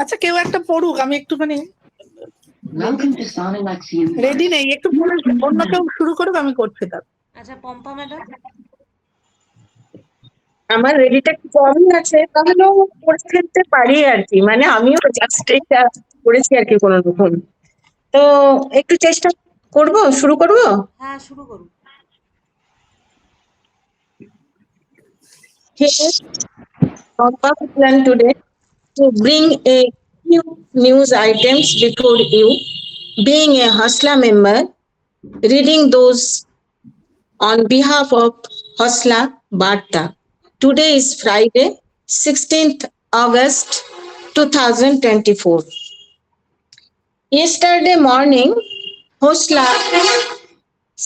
আচ্ছা কেউ একটা পড়ুক, আমি একটুখানি রেডি নেই, একটু অন্য কেউ শুরু করুক, আমি করছি তার। আচ্ছা পম্পা ম্যাডাম, আমার রেডিটা কমই আছে, তাহলেও করে ফেলতে পারি আর কি, মানে আমিও জাস্ট এটা করেছি আর কি কোনো রকম। তো একটু চেষ্টা করব, শুরু করব। হ্যাঁ শুরু করুন। Here's our plan today to bring a few news items before you. Being a Hasla member, reading those on behalf of Hasla Barta. Today is Friday, 16th August 2024. Yesterday morning, Hosla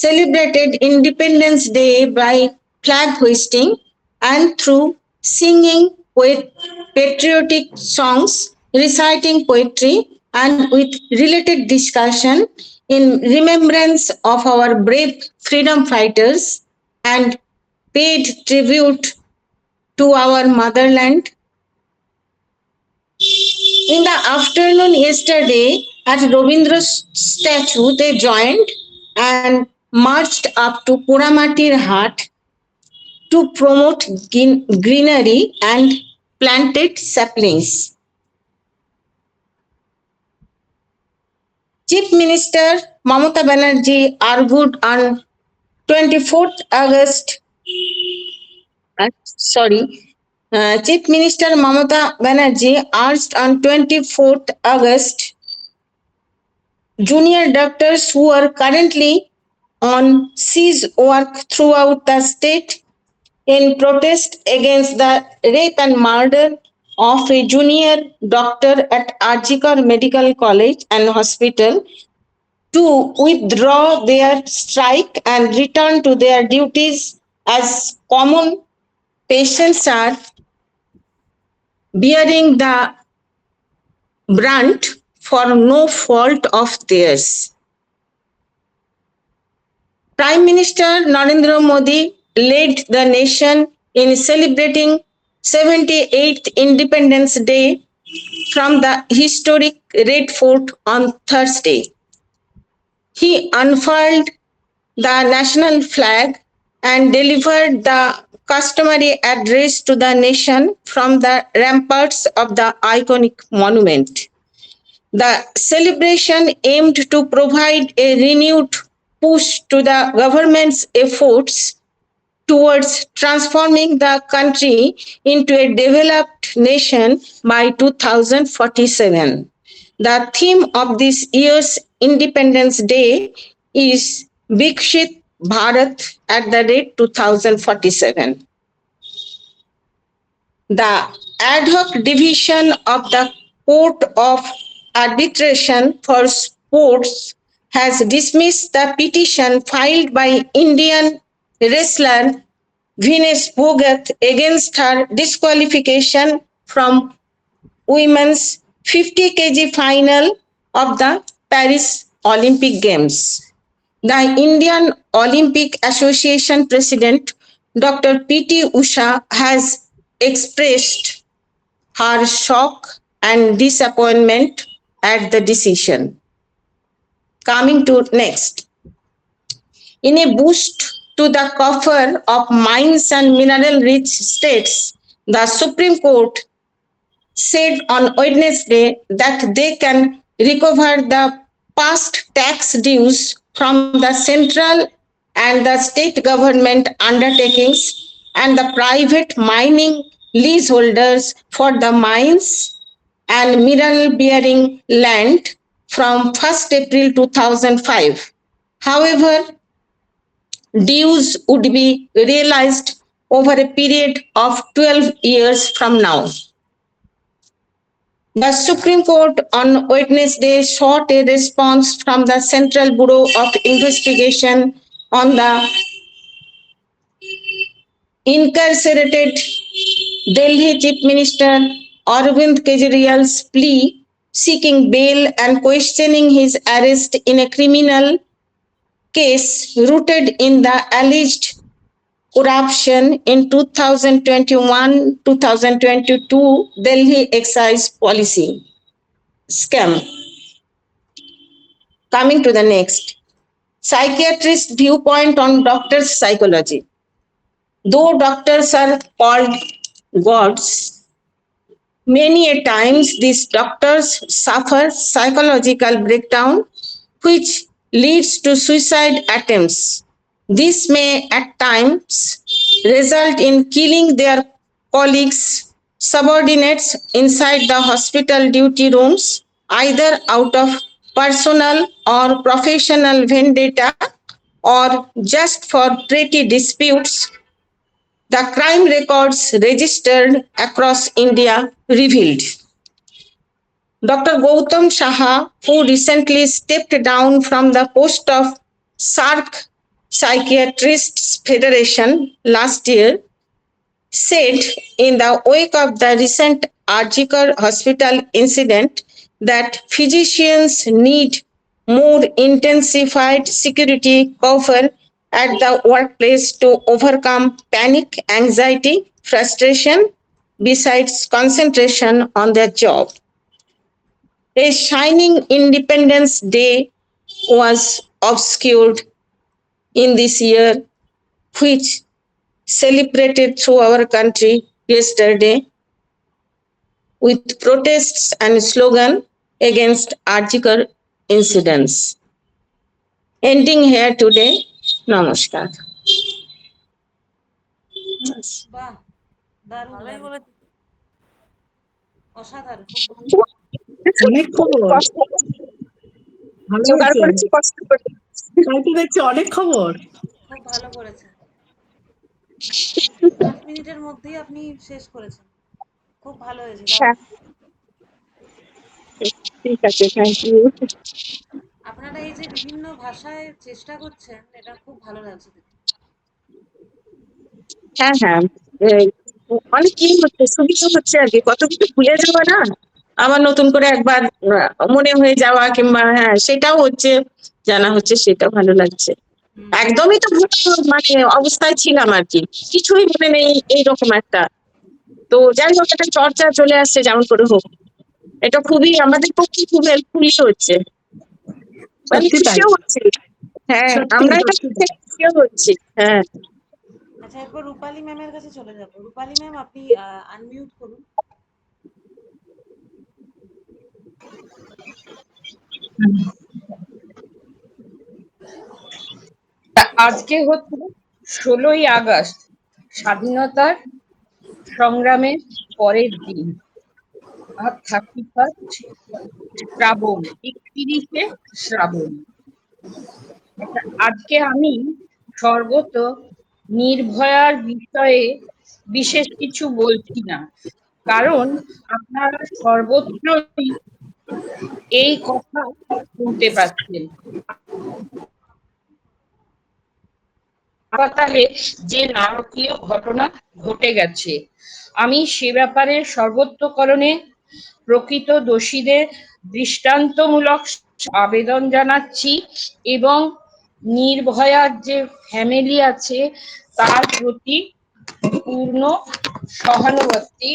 celebrated Independence Day by flag hoisting and through singing patriotic songs, reciting poetry, and with related discussion in remembrance of our brave freedom fighters, and paid tribute to our motherland. In the afternoon yesterday, at Robindra's statue, they joined and marched up to Puramatir Hat to promote greenery and planted saplings. Chief Minister Mamata Banerjee argued on 24th August, Chief Minister Mamata Banerjee urged on 24th August junior doctors who are currently on cease work throughout the state in protest against the rape and murder of a junior doctor at Arjikar Medical College and Hospital to withdraw their strike and return to their duties as common patients are bearing the brunt for no fault of theirs. Prime Minister Narendra Modi led the nation in celebrating 78th Independence Day from the historic Red Fort on Thursday. He unfurled the national flag and delivered the customary address to the nation from the ramparts of the iconic monument. The celebration aimed to provide a renewed push to the government's efforts towards transforming the country into a developed nation by 2047. The theme of this year's Independence Day is Vikshit Bharat at the rate 2047. The ad hoc division of the Court of Arbitration for Sports has dismissed the petition filed by Indian wrestler Venus Bhogat against her disqualification from women's 50 kg final of the Paris Olympic Games. The Indian Olympic Association President Dr. P.T. Usha has expressed her shock and disappointment at the decision. Coming to next. In a boost to the coffer of mines and mineral-rich states, the Supreme Court said on Wednesday that they can recover the past tax dues from the central and the state government undertakings and the private mining leaseholders for the mines and mineral-bearing land from 1st April 2005. However, dues would be realized over a period of 12 years from now. The Supreme Court on Wednesday sought a response from the Central Bureau of Investigation on the incarcerated Delhi Chief Minister Arvind Kejriwal's plea seeking bail and questioning his arrest in a criminal case rooted in the alleged corruption in 2021-2022 Delhi excise policy scam. Coming to the next, psychiatrist viewpoint on doctors' psychology. Though doctors are called gods, many a times these doctors suffer psychological breakdown, which leads to suicide attempts. This may at times result in killing their colleagues, subordinates inside the hospital duty rooms, either out of personal or professional vendetta or just for petty disputes. The crime records registered across India revealed. Dr. Gautam Saha, who recently stepped down from the post of SARC Psychiatrists Federation last year, said in the wake of the recent Arjikar hospital incident that physicians need more intensified security cover at the workplace to overcome panic, anxiety, frustration, besides concentration on their job. A shining Independence Day was obscured in this year, which celebrated through our country yesterday with protests and slogan against Arjikar incidents. Ending here today. Namaskar. বাহ, দারুণ ভালোই দারুণ, বলেছে। অসাধারণ, খুব অনেক খবর, ভালো জোগাড় হয়েছে। করেছি কষ্ট করে। তাই তো দেখছি অনেক খবর। খুব ভালো করেছে। 5 মিনিটের মধ্যেই আপনি শেষ করেছেন, খুব ভালো হয়েছে, দারুণ। ঠিক আছে, থ্যাংক ইউ। আপনারা এই যে বিভিন্ন ভাষায় চেষ্টা করছেন, এটা খুব ভালো লাগছে দেখে। হ্যাঁ হ্যাঁ, অনেক কি হচ্ছে, সুবিধা হচ্ছে আর কি, কত কিছু ভুলে যাওয়া না, আবার নতুন করে একবার মনে হয়ে যাওয়া, কিংবা হ্যাঁ সেটাও হচ্ছে, জানা হচ্ছে, সেটা ভালো লাগছে। একদমই তো মানে অবস্থায় ছিলাম আর কি, কিছুই মনে নেই এইরকম একটা। তো যাই হোক, একটা চর্চা চলে আসছে যেমন করে হোক, এটা খুবই আমাদের পক্ষে খুব হেল্পফুলি হচ্ছে, মানে সত্যি তাই, খুশিও হচ্ছে। হ্যাঁ, সত্যি আমরা এটা সত্যি তাই। খুশিও হচ্ছি। হ্যাঁ, আচ্ছা, এরপর রূপালী ম্যামের কাছে চলে যাব। রূপালী ম্যাম, আপনি আনমিউট করুন। আজকে হচ্ছে 16ই আগস্ট, স্বাধীনতার সংগ্রামের পরের দিন, 31 শ্রাবণ, 31শে শ্রাবণ। আজকে আমি সর্বত নির্ভয়ার বিষয়ে বিশেষ কিছু বলছি না, কারণ আপনারা সর্বত্রই এই কথা শুনতে পাচ্ছেন। হাসপাতালে যে নারকীয় ঘটনা ঘটে গেছে, আমি সে ব্যাপারে সর্বোচ্চকরণে প্রকৃত দোষীদের দৃষ্টান্তমূলক আবেদন জানাচ্ছি এবং নির্ভয়ার যে ফ্যামিলি আছে তার প্রতি পূর্ণ সহানুভূতি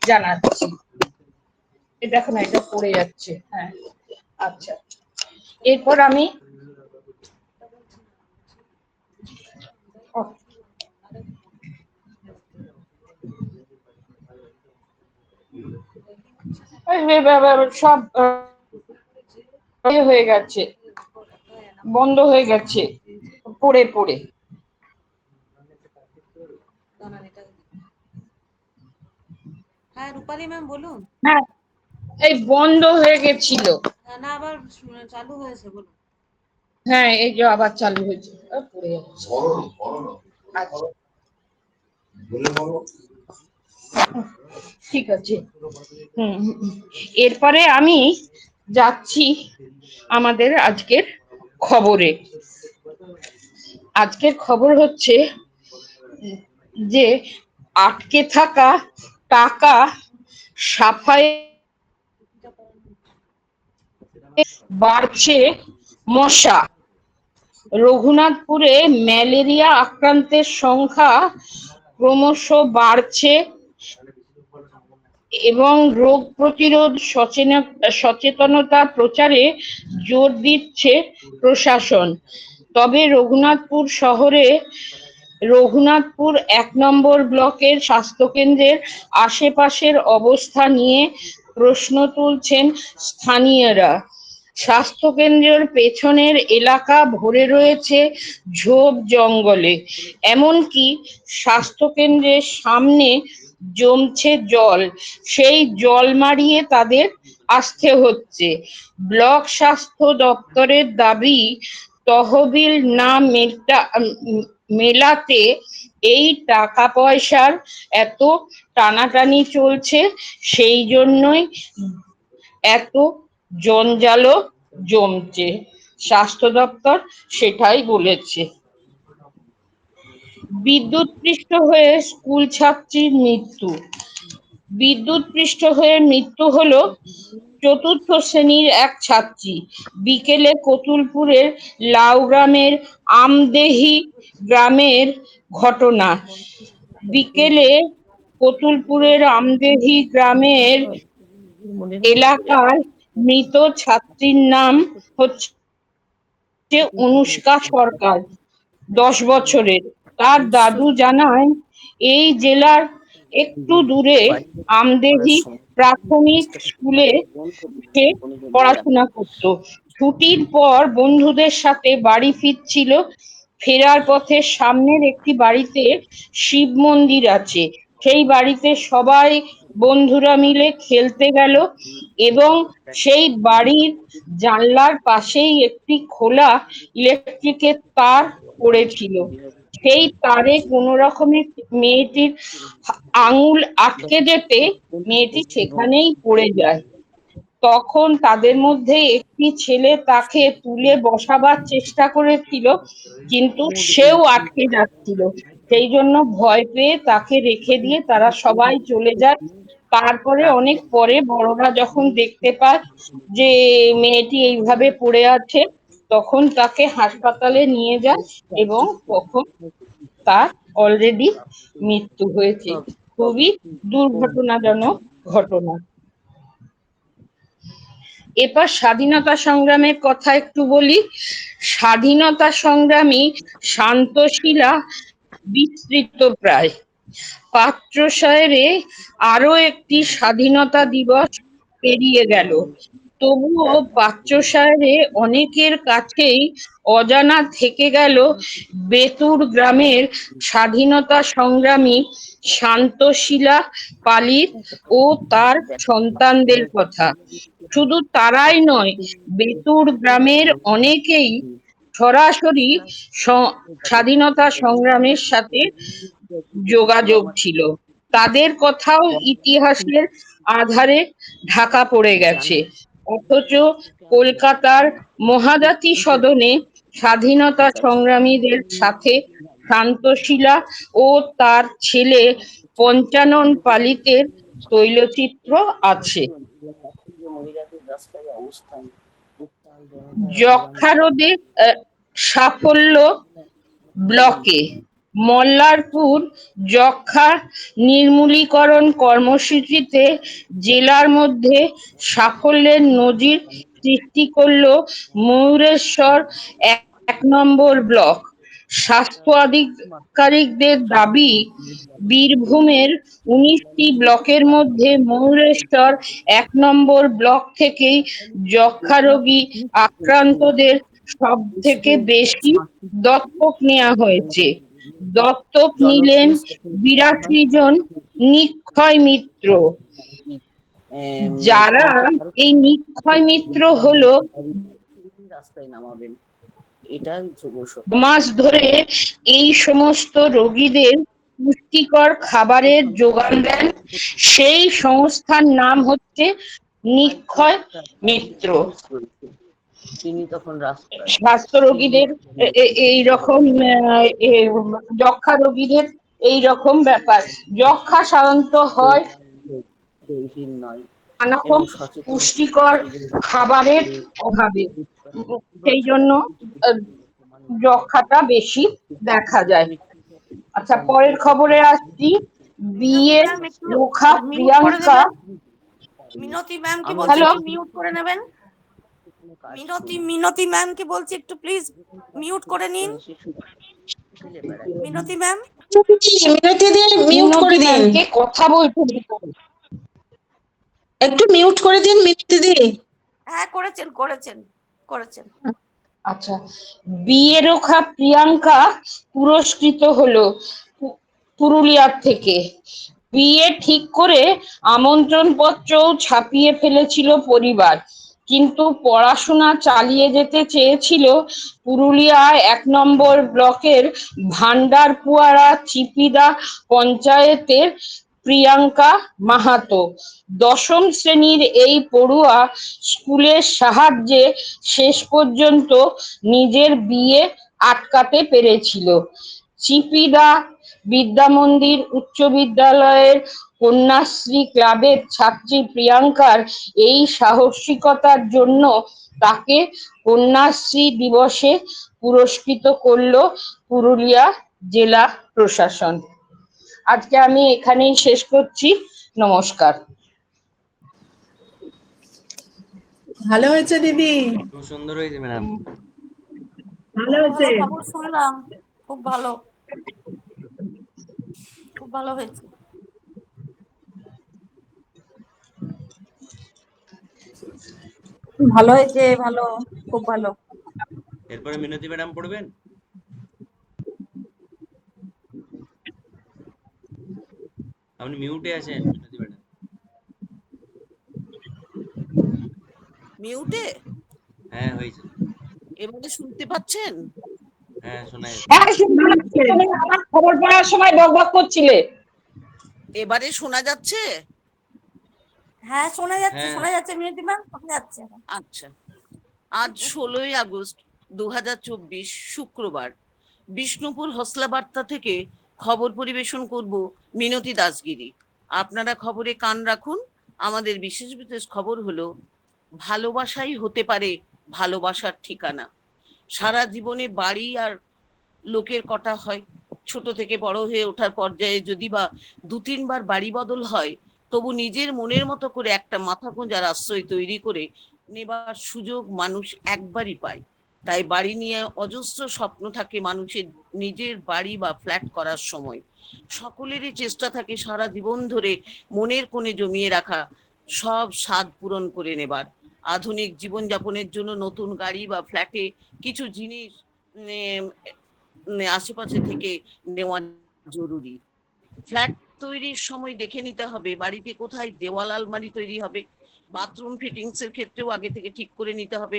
জানাচ্ছি। দেখো না, এটা পড়ে যাচ্ছে। হ্যাঁ, আচ্ছা, এরপর আমি সব হয়ে গেছে, বন্ধ হয়ে গেছে পড়ে পড়ে। হ্যাঁ, রূপালী ম্যাম বলুন। হ্যাঁ, এই বন্ধ হয়ে গেছিল, না, আবার চালু হয়েছে, বলুন। হ্যাঁ এই যে আবার চালু হয়েছে, পড়ে যাচ্ছে। আচ্ছা, ঠিক আছে। এরপরে আমি যাচ্ছি আমাদের আজকের খবরে। আজকের খবর হচ্ছে যে আটকে থাকা টাকা সাফাই বাড়ছে মশা। রঘুনাথপুরে ম্যালেরিয়া আক্রান্তের সংখ্যা ক্রমশ বাড়ছে এবং রোগ প্রতিরোধ সচেতনতা প্রচারে জোর দিচ্ছে প্রশাসন। তবে রঘুনাথপুর 1 নম্বর ব্লকের স্বাস্থ্যকেন্দ্রের আশেপাশের অবস্থা নিয়ে প্রশ্ন তুলছেন স্থানীয়রা। স্বাস্থ্যকেন্দ্রের পেছনের এলাকা ভরে রয়েছে ঝোপ জঙ্গলে, এমনকি স্বাস্থ্যকেন্দ্রের সামনে জমছে জল, সেই জল মারিয়ে তাদের আসতে হচ্ছে। ব্লক স্বাস্থ্য দপ্তরের দাবি, তহবিল না মেলাতে এই টাকা পয়সার এত টানাটানি চলছে, সেই জন্যই এত জঞ্জালও জমছে। স্বাস্থ্য দপ্তর সেটাই বলেছে। বিদ্যুৎপৃষ্ট হয়ে স্কুল ছাত্রীর মৃত্যু। বিদ্যুৎপৃষ্ট হয়ে মৃত্যু হলো 4র্থ শ্রেণীর এক ছাত্রী। বিকেলে কতুলপুরের লাউগ্রামের আমদেহি গ্রামের ঘটনা। বিকেলে কতুলপুরের আমদেহি গ্রামের এলাকার মৃত ছাত্রীর নাম হচ্ছে অনুষ্কা সরকার, 10 বছরের। তার দাদু জানায়, এই জেলার একটু দূরে আমদেহি প্রাথমিক স্কুলে সে পড়াশোনা করত। ছুটির পর বন্ধুদের সাথে বাড়ি ফিরছিল। ফেরার পথে সামনের একটি বাড়িতে শিব মন্দির আছে, সেই বাড়িতে সবাই বন্ধুরা মিলে খেলতে গেল এবং সেই বাড়ির জানলার পাশেই একটি খোলা ইলেকট্রিকের তার পড়েছিল। সেই তারে কোনো রকমে মেয়েটির আঙুল আটকে যেতে মেয়েটি সেখানেই পড়ে যায়। তখন তাদের মধ্যে একটি ছেলে তাকে তুলে বসাবার চেষ্টা করেছিল, কিন্তু সেও আটকে যাচ্ছিল। সেই জন্য ভয় পেয়ে তাকে রেখে দিয়ে তারা সবাই চলে যায়। তারপরে অনেক পরে বড়রা যখন দেখতে পায় যে মেয়েটি এইভাবে পড়ে আছে, তখন তাকে হাসপাতালে নিয়ে যায় এবং তখন তার অলরেডি মৃত্যু হয়েছে। খুবই দুর্ঘটনাজনক ঘটনা। এবার স্বাধীনতা সংগ্রামের কথা একটু বলি। স্বাধীনতা সংগ্রামী শান্তশীলা বিস্তৃত প্রায়। পাত্রসায়েরে আরো একটি স্বাধীনতা দিবস পেরিয়ে গেল, তবুও পাত্রসায়েরে অনেকের কাছেই অজানা থেকে গেল বেতুর গ্রামের স্বাধীনতা সংগ্রামী শান্তশীলা পালিত ও তার সন্তানদের কথা। শুধু তারাই নয়, বেতুর গ্রামের অনেকেই সরাসরি স্বাধীনতা সংগ্রামের সাথে যোগাযোগ ছিল। তাদের কথাও ইতিহাসের আধারে ঢাকা পড়ে গেছে। অথচ কলকাতার মহাজাতি সদনে স্বাধীনতা সংগ্রামীদের সাথে শান্তশীলা ও তার ছেলে পঞ্চানন পালিতের তৈলচিত্র আছে। যক্ষারোধে সাফল্য ব্লকে। মল্লারপুর যক্ষা নির্মূলীকরণ কর্মসূচিতে জেলার মধ্যে সাফল্যের নজির সৃষ্টি করল ময়ূরেশ্বর 1 নম্বর ব্লক। স্বাস্থ্য আধিকারিকদের দাবি, বীরভূমের 19টি ব্লকের মধ্যে ময়ূরেশ্বর 1 নম্বর ব্লক থেকেই যক্ষা রোগী আক্রান্তদের সব থেকে বেশি দত্তক নেওয়া হয়েছে। দত্তক নিলেন 82 জন নিক্ষয় মিত্র। যারা এই নিক্ষয় মিত্র হলো মাস ধরে এই সমস্ত রোগীদের পুষ্টিকর খাবারের যোগান দেন। সেই সংস্থার নাম হচ্ছে নিক্ষয় মিত্র। স্বাস্থ্য রোগীদের এইরকম যক্ষা রোগীদের এইরকম ব্যাপার। যক্ষা সাধারণত হয় নানারকম পুষ্টিকর খাবারের অভাবে, সেই জন্য যক্ষাটা বেশি দেখা যায়। আচ্ছা, পরের খবরে আসছি। বিয়ে ম্যাম একটু রোখা মিউট করে প্রিয়াঙ্কা। দেবেন। মিনতি ম্যাম কি বলছি হ্যালো, একটু মিউট করে নেবেন। মিনতি ম্যাম কি বলছি একটু প্লিজ মিউট করে নিন। মিনতি ম্যাম। মিনতি দি মিউট মিনতি করে দিন, ম্যামকে কথা বলতে দিতে হবে। একটু মিউট করে দিন মিনতি দি। হ্যাঁ করেছেন করেছেন করেছেন। আচ্ছা, বিয়ে রোখা প্রিয়াঙ্কা পুরস্কৃত হলো পুরুলিয়ার থেকে। বিয়ে ঠিক করে আমন্ত্রণ পত্রও ছাপিয়ে ফেলেছিল পরিবার, কিন্তু পড়াশোনা চালিয়ে যেতে চেয়েছিল পুরুলিয়া ১ নম্বর ব্লকের ভান্ডারপুয়ারা চিপিদা পঞ্চায়েতের প্রিয়াঙ্কা মাহাতো। ১০ম শ্রেণীর এই পড়ুয়া স্কুলের সাহায্যে শেষ পর্যন্ত নিজের বিয়ে আটকাতে পেরেছিল। চিপিদা বিদ্যামন্দির উচ্চ বিদ্যালয়ের কন্যাশ্রী ক্লাবের ছাত্রী প্রিয়াঙ্কার এই সাহসিকতার জন্য তাকে কন্যাশ্রী দিবসে পুরস্কৃত করল পুরুলিয়া জেলা প্রশাসন। আজকে আমি এখানেই শেষ করছি। নমস্কার। ভালো হয়েছে দিদি, খুব সুন্দর হয়েছে ম্যাডাম। ভালো খুব হয়েছে। ভালো খবর শুনলাম, খুব ভালো, খুব ভালো হয়েছে। ভালো হয়েছে, ভালো, খুব ভালো। এরপরে মিনতি ম্যাডাম পড়বেন। আপনি মিউটে আছেন মিনতি ম্যাডাম। মিউটে? হ্যাঁ হয়েছে। এবারে শুনতে পাচ্ছেন? হ্যাঁ শোনা যাচ্ছে। হ্যাঁ, শুনতে পাচ্ছি। তুমি আমার খবর পড়ার সময় বকবক করছিলে। এবারে শোনা যাচ্ছে? হ্যাঁ শোনা যাচ্ছে, হ্যাঁ। শোনা যাচ্ছে মিনতি ম্যাম, শোনা যাচ্ছে। আচ্ছা, আজ ১৬ই আগস্ট ২০২৪ শুক্রবার বিষ্ণুপুর হসলা বার্তা থেকে খবর পরিবেশন করব মিনতি দাসগিরি। আপনারা খবরে কান রাখুন। আমাদের বিশেষ বিশেষ খবর হলো ভালোবাসাই হতে পারে ভালোবাসার ঠিকানা। সারা জীবনে বাড়ি আর লোকের কটা হয়, ছোট থেকে বড় হয়ে ওঠার পর্যায়ে যদি বা ২-৩ বার বাড়ি বদল হয়, তবু নিজের মনের মতো করে একটা মাথা গোঁজার আশ্রয় তৈরি করে নেবার সুযোগ মানুষ একবারই পায়। তাই বাড়ি নিয়ে অজস্র স্বপ্ন থাকে মানুষের, নিজের বাড়ি বা ফ্ল্যাট করার সময় সকলেরই চেষ্টা থাকে সারা জীবন ধরে মনের কোণে জমিয়ে রাখা সব স্বাদ পূরণ করে নেবার। আধুনিক জীবনযাপনের জন্য নতুন গাড়ি বা ফ্ল্যাটে কিছু জিনিস আশেপাশে থেকে নেওয়া জরুরি। ফ্ল্যাট তৈরির সময় দেখে নিতে হবে বাড়িতে কোথায় দেওয়াল আলমারি তৈরি হবে। বাথরুম ফিটিংস এর ক্ষেত্রেও আগে থেকে ঠিক করে নিতে হবে।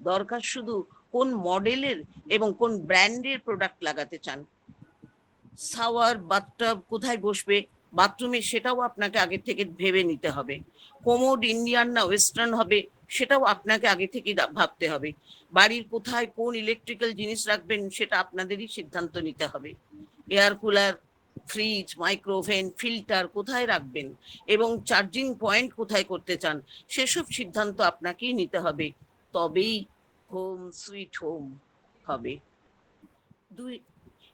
দরকার শুধু কোন মডেলের এবং কোন ব্র্যান্ডের প্রোডাক্ট লাগাতে চান। শাওয়ার বাথটাব কোথায় বসবে বাথরুমে, সেটাও আপনাকে আগে থেকে ভেবে নিতে হবে। কোমোড ইন্ডিয়ান না ওয়েস্টার্ন হবে সেটাও আপনাকে আগে থেকে ভাবতে হবে। বাড়ির কোথায় কোন ইলেকট্রিক্যাল জিনিস রাখবেন সেটা আপনাদেরই সিদ্ধান্ত নিতে হবে। Air cooler, fridge, micro oven, filter কোথায় রাখবেন এবং চার্জিং পয়েন্ট কোথায় করতে চান সেসব সিদ্ধান্ত আপনাকেই নিতে হবে। তবেই হোম সুইট হোম হবে।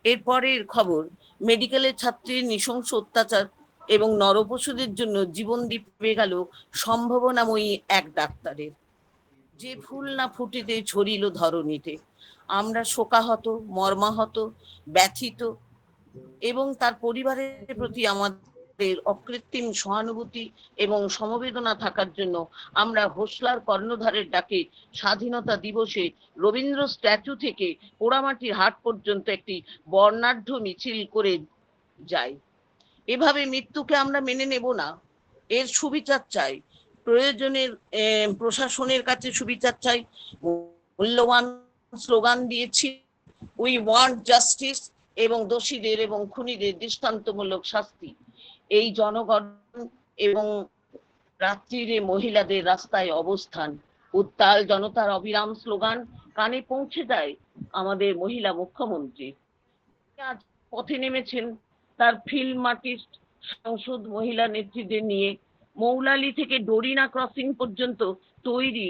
এরপরের খবর, মেডিকেলের ছাত্রীর নৃশংস অত্যাচার এবং নরপশুদের জন্য জীবন দিতে গেল সম্ভাবনাময়ী এক ডাক্তারের। যে ফুল না ফুটিতে ছড়িল ধরণীতে। আমরা শোকাহত, মর্মাহত, ব্যথিত এবং তার পরিবারের প্রতি আমাদের অকৃত্রিম সহানুভূতি এবং সমবেদনা থাকার জন্য আমরা হোসলার কর্ণধারের ডাকে স্বাধীনতা দিবসে রবীন্দ্র স্ট্যাচু থেকে পোড়ামাটির হাট পর্যন্ত একটি বর্ণাঢ্য মিছিল করে যাই। এভাবে মৃত্যুকে আমরা মেনে নেব না, এর সুবিচার চাই। প্রয়োজনের প্রশাসনের কাছে সুবিচার চাই। মূল্যবান স্লোগান দিয়েছি, উই ওয়ান্ট জাস্টিস, এবং দোষীদের এবং খুনিদের দৃষ্টান্তমূলক শাস্তি। এই জনগণ এবং রাত্রিরে মহিলাদের রাস্তায় অবস্থান, উত্তাল জনতার অবিরাম স্লোগান কানে পৌঁছে দেয় আমাদের মহিলা মুখ্যমন্ত্রী। আজ পথে নেমেছেন তার ফিল্ম আর্টিস্ট, সাংসদ মহিলা নেত্রীদের নিয়ে। মৌলালি থেকে ডোরিনা ক্রসিং পর্যন্ত তৈরি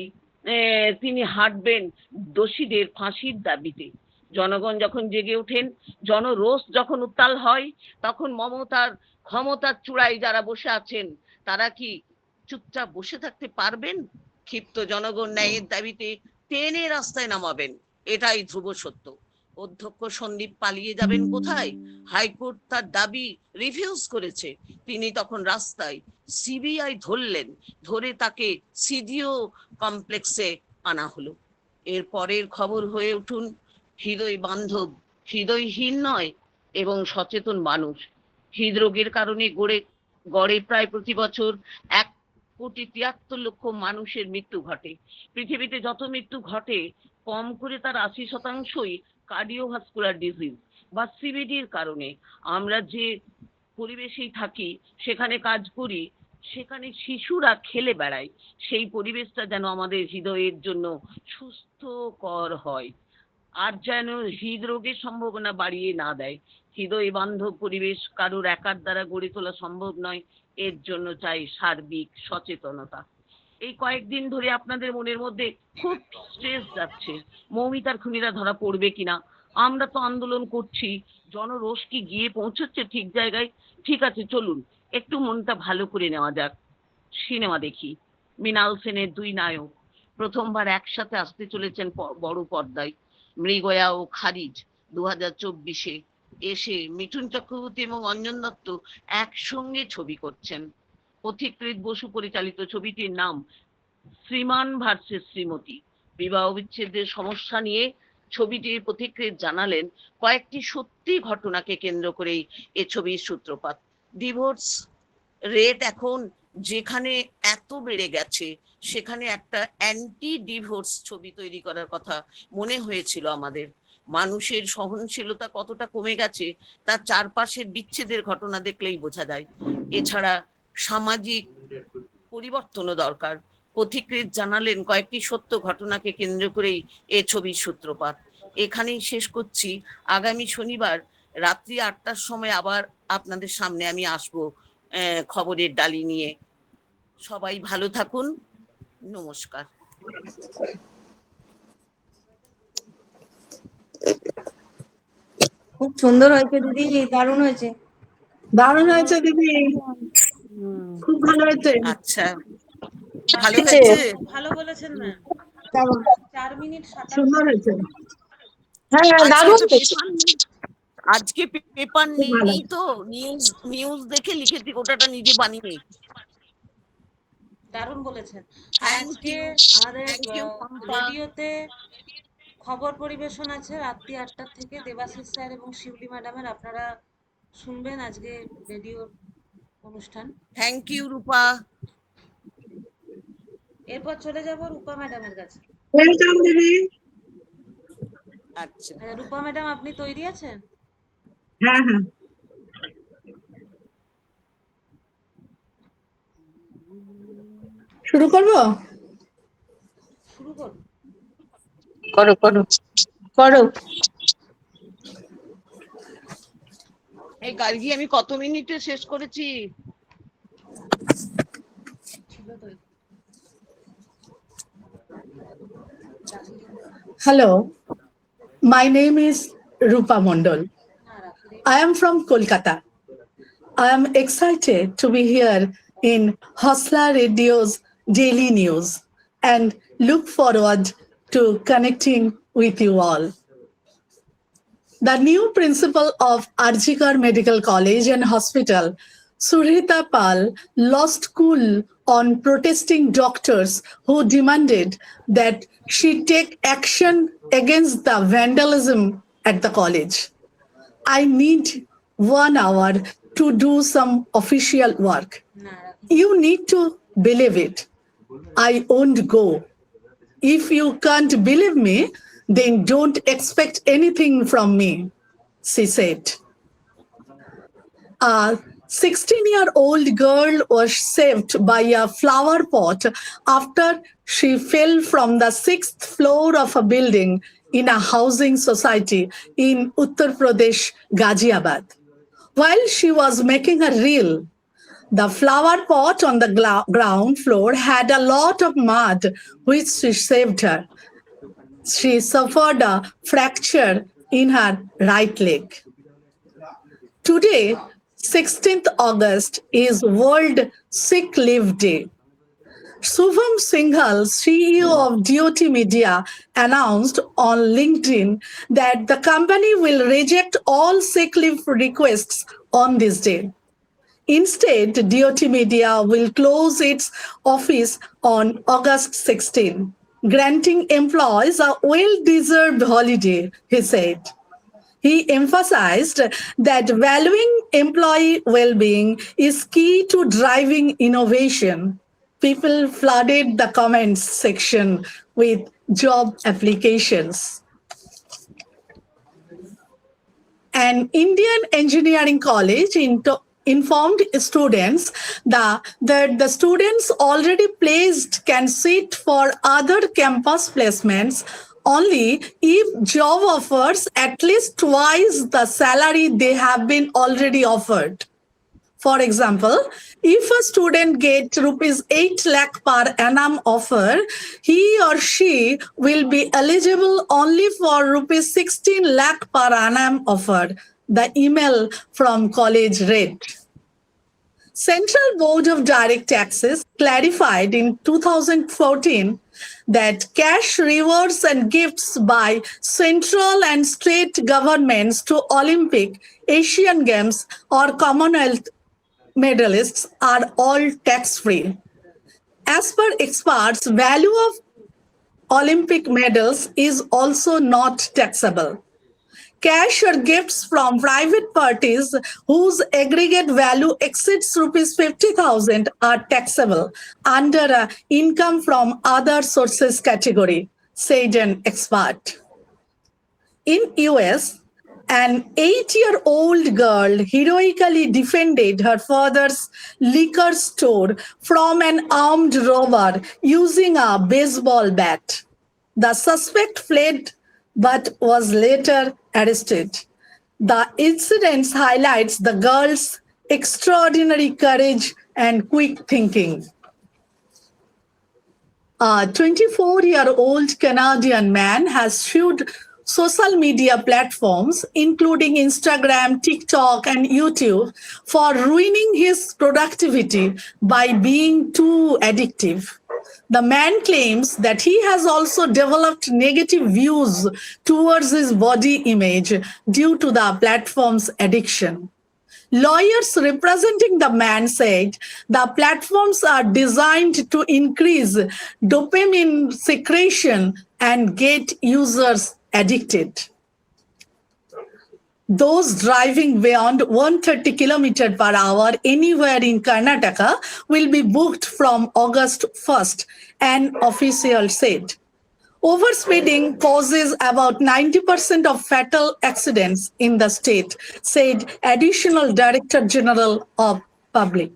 তিনি হাঁটবেন দোষীদের ফাঁসির দাবিতে। জনগণ যখন জেগে ওঠেন, জনরোষ যখন উত্তাল হয়, তখন মমতার ক্ষমতার চূড়ায় যারা বসে আছেন তারা কি চুপচাপ বসে থাকতে পারবেন? ক্ষিপ্ত জনগণ ন্যায়ের দাবিতে টেনে রাস্তায় নামাবেন, এটাই ধ্রুব সত্য। অধ্যক্ষ সন্দীপ পালিয়ে যাবেন কোথায়? হাইকোর্ট তার দাবি রিফিউজ করেছে, তিনি তখন রাস্তায়। সিবিআই ধরলেন, ধরে তাকে সিডিও কমপ্লেক্সে আনা হলো। এর পরের খবর হয়ে উঠুন হৃদয় বান্ধব, হৃদয়হীন নয় এবং সচেতন মানুষ। হৃদরোগের কারণে গড়ে প্রায় প্রতি বছর 1,73,00,000 মানুষের মৃত্যু ঘটে। পৃথিবীতে যত মৃত্যু ঘটে কম করে তার 80%ই কার্ডিওভাস্কুলার ডিজিজ বা সিভিডির কারণে। আমরা যে পরিবেশেই থাকি, সেখানে কাজ করি, সেখানে শিশুরা খেলে বেড়ায়, সেই পরিবেশটা যেন আমাদের হৃদয়ের জন্য সুস্থকর হয়, আর যেন হৃদরোগের সম্ভাবনা বাড়িয়ে না দেয়। হৃদয় বান্ধব পরিবেশ কারোর একার দ্বারা গড়ে তোলা সম্ভব নয়, এর জন্য চাই সার্বিক সচেতনতা। এই কয়েকদিন ধরে আপনাদের মনের মধ্যে খুব স্ট্রেস যাচ্ছে, মৌমিতার খুনিরা ধরা পড়বে কিনা। আমরা তো আন্দোলন করছি, জনরোষ কি গিয়ে পৌঁছচ্ছে ঠিক জায়গায়? ঠিক আছে, চলুন একটু মনটা ভালো করে নেওয়া যাক। সিনেমা দেখি। মৃণাল সেনের দুই নায়ক প্রথমবার একসাথে আসতে চলেছেন বড় পর্দায়। মৃগয়া ও খারিজ 2024-এ এসে মিঠুন চক্রবর্তী এবং অঞ্জন দত্ত একসঙ্গে ছবি করছেন। পথিকৃৎ বসু পরিচালিত ছবিটির নাম শ্রীমান ভার্সেস শ্রীমতী। বিবাহ বিচ্ছেদের সমস্যা নিয়ে ছবিটির পথিকৃৎ জানালেন, কয়েকটি সত্যি ঘটনাকে কেন্দ্র করেই এ ছবির সূত্রপাত। ডিভোর্স রেট এখন যেখানে এত বেড়ে গেছে, সেখানে একটা অ্যান্টি ডিভোর্স ছবি তৈরি করার কথা মনে হয়েছিল আমাদের। মানুষের সহনশীলতা কতটা কমে গেছে তার চারপাশের বিচ্ছেদের ঘটনা দেখলেই বোঝা যায়। এছাড়া সামাজিক পরিবর্তনও দরকার। পথিকৃৎ জানালেন, কয়েকটি সত্য ঘটনাকে কেন্দ্র করেই এ ছবির সূত্রপাত। এখানেই শেষ করছি। আগামী শনিবার রাত্রি 8টার সময় আবার আপনাদের সামনে আমি আসবো খবরের ডালি নিয়ে। সবাই ভালো থাকুন, নমস্কার। খুব সুন্দর হয়েছে দিদি, দারুণ হয়েছে। দারুণ হয়েছে দিদি, খুব ভালো হয়েছে। আচ্ছা, ভালো হয়েছে। ভালো বলেছেন ম্যাম। 4 মিনিট 27 সুন্দর হয়েছে। হ্যাঁ, আজকে দারুণ তো হয়েছে। পেপার নেই, আজকে পেপার খুব ভালো। নেই তো নিউজ দেখে লিখেছি, ওটাটা নিজে বানিয়ে। দারুণ বলেছেন। Thank আজকে you. আমাদের Thank you, পম্পা। রেডিওতে খবর পরিবেশন আছে রাত্রি 8টা থেকে, দেবাশিস স্যার এবং শিউলি ম্যাডামের। আপনারা শুনবেন আজকে রেডিওর অনুষ্ঠান। থ্যাংক ইউ রূপা। এরপর চলে যাব রূপা ম্যাডামের কাছে। ওয়েলকাম দিদি। আচ্ছা, রূপা ম্যাডাম, আপনি তৈরি আছেন? হ্যাঁ হ্যাঁ, শুরু করবো। শুরু করুন। করো করো করো। এই গার্গী আমি কত মিনিটে শেষ করেছি? Hello, my name is Rupa Mondol. I am from Kolkata. I am excited to be here in Hosla Radio's Daily News and look forward to connecting with you all. The new principal of Arjikar Medical College and Hospital, Surhita Pal, lost cool on protesting doctors who demanded that she take action against the vandalism at the college. I need 1 hour to do some official work. You need to believe it. I won't go. If you can't believe me, then don't expect anything from me, she said. A 16-year-old girl was saved by a flower pot after she fell from the 6th floor of a building in a housing society in Uttar Pradesh, Ghaziabad. While she was making a reel, the flower pot on the ground floor had a lot of mud, which saved her. She suffered a fracture in her right leg. Today, 16th August, is World Sick Leave Day. Shubham Singhal, CEO of DOT Media, announced on LinkedIn that the company will reject all sick leave requests on this day. Instead, DOT Media will close its office on August 16, granting employees a well-deserved holiday, he said. He emphasized that valuing employee well-being is key to driving innovation. People flooded the comments section with job applications. An Indian engineering college informed students that the students already placed can sit for other campus placements only if job offers at least twice the salary they have been already offered. For example, if a student gets rupees 8 lakh per annum offer, he or she will be eligible only for rupees 16 lakh per annum offer, the email from college read. Central Board of Direct Taxes clarified in 2014 that cash rewards and gifts by central and state governments to Olympic, Asian Games, or Commonwealth medalists are all tax-free. As per experts, value of Olympic medals is also not taxable. Cash or gifts from private parties whose aggregate value exceeds rupees 50,000 are taxable under a income from other sources category, said an expert. In US, an 8-year-old girl heroically defended her father's liquor store from an armed robber using a baseball bat. The suspect fled but was later arrested. The incident highlights the girl's extraordinary courage and quick thinking. A 24-year-old Canadian man has sued social media platforms, including Instagram, TikTok, and YouTube, for ruining his productivity by being too addictive. The man claims that he has also developed negative views towards his body image due to the platform's addiction. Lawyers representing the man said the platforms are designed to increase dopamine secretion and get users addicted. Those driving beyond 130 km per hour anywhere in Karnataka will be booked from August 1st, an official said. Overspeeding causes about 90% of fatal accidents in the state, said Additional Director General of Public.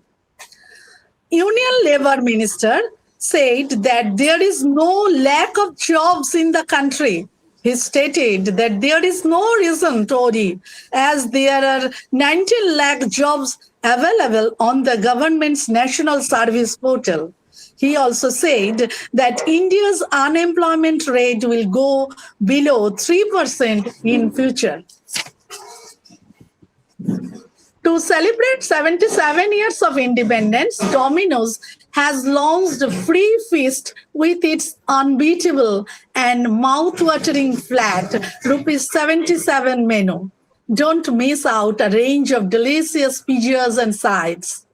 Union Labour Minister said that there is no lack of jobs in the country. He stated that there is no reason to worry, as there are 19 lakh jobs available on the government's National Service Portal. He also said that India's unemployment rate will go below 3% in future. To celebrate 77 years of independence, Domino's has launched a free feast with its unbeatable and mouth-watering flat ₹77 menu. Don't miss out a range of delicious pizzas and sides.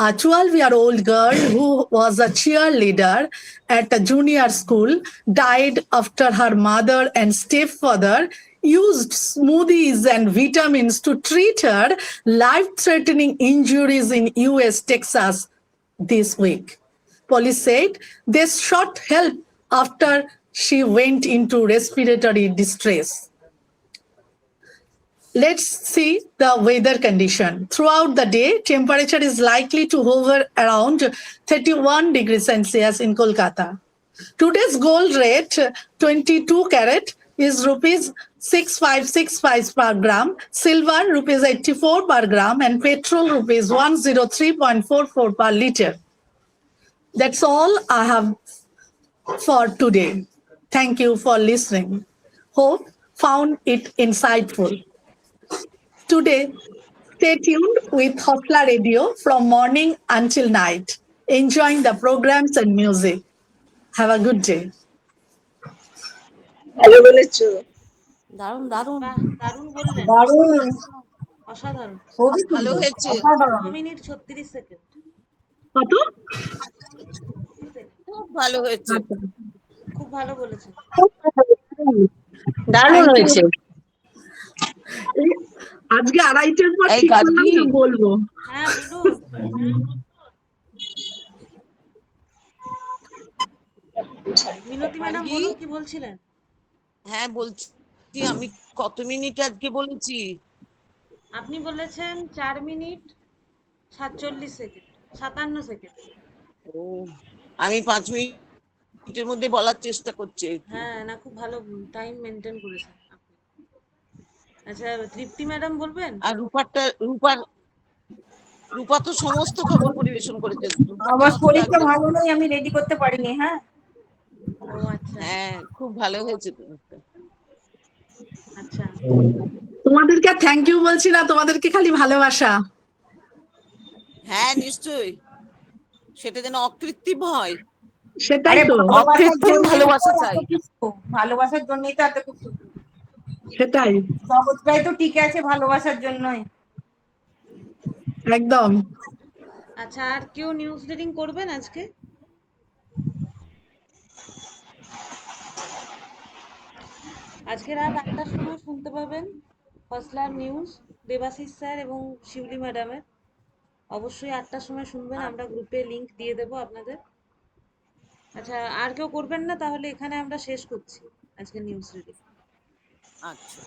A 12-year-old girl who was a cheerleader at a junior school died after her mother and stepfather used smoothies and vitamins to treat her life-threatening injuries in US, Texas this week. Police said they sought help after she went into respiratory distress. Let's see the weather condition. Throughout the day, temperature is likely to hover around 31 degrees Celsius in Kolkata. Today's gold rate, 22 carat, is rupees 6565 per gram, silver rupees 84 per gram, and petrol rupees 103.44 per liter. That's all I have for today. Thank you for listening. Hope found it insightful. Today, stay tuned with Hotla Radio from morning until night, enjoying the programs and music. Have a good day. ভালো বলেছো। দারুণ দারুণ, বাহ, দারুণ বললেন, দারুণ, অসাধারণ। খুবই ভালো সুন্দর, হয়েছে। অসাধারণ। 9 মিনিট 36 সেকেন্ড। কত? খুব ভালো হয়েছে। খুব ভালো বলেছেন। দারুণ Thank you. হয়েছে। আজকে আড়াইটের পর এই ঠিক করলাম গার্গী, যে বলবো। হ্যাঁ বলুন। মিনতি ম্যাডাম গার্গী? বলুন, কি বলছিলেন? হ্যাঁ বলছি, আমি কত মিনিট আজকে বলেছি? আপনি বলেছেন 4 মিনিট 47 সেকেন্ড, 57 সেকেন্ড। ও, আমি 5 মিনিটের মধ্যে বলার চেষ্টা করছি। হ্যাঁ, না খুব ভালো টাইম মেনটেন করেছেন আপনি। আচ্ছা, তৃপ্তি ম্যাডাম বলবেন? আর রূপা তো সমস্ত খবর পরিবেশন করেছে। রূপাকে আমার অত শরীরটা লাগবে না। ভালো নয়, আমি রেডি করতে পারিনি। হ্যাঁ, ও আচ্ছা হ্যাঁ, খুব ভালো হয়েছে তো। আচ্ছা। তোমাদেরকে থ্যাংক ইউ বলছি না, তোমাদেরকে খালি ভালোবাসা। হ্যাঁ নিশ্চয়ই, সেটা যেন অকৃত্রিম হয়। সেটাই আরে তো, ভালোবাসার অকৃত্রিম জন্যই ভালোবাসা তো চাই। এত কিছু, ভালোবাসার জন্যই তো এত কিছু। সেটাই জগৎটাই তো টিকে আছে ভালোবাসার জন্যই। একদম। আচ্ছা, আর কেউ নিউজ রিডিং করবেন আজকে? আজকে রাত 8টার সময় শুনতে পাবেন ফসলার নিউজ, দেবাশিস স্যার এবং শিউলি ম্যাডামের। অবশ্যই 8টার সময় শুনবেন, আমরা গ্রুপে লিংক দিয়ে দেবো আপনাদের। আচ্ছা, আর কেউ করবেন না? তাহলে এখানে আমরা শেষ করছি আজকে নিউজ রিডিং। আচ্ছা।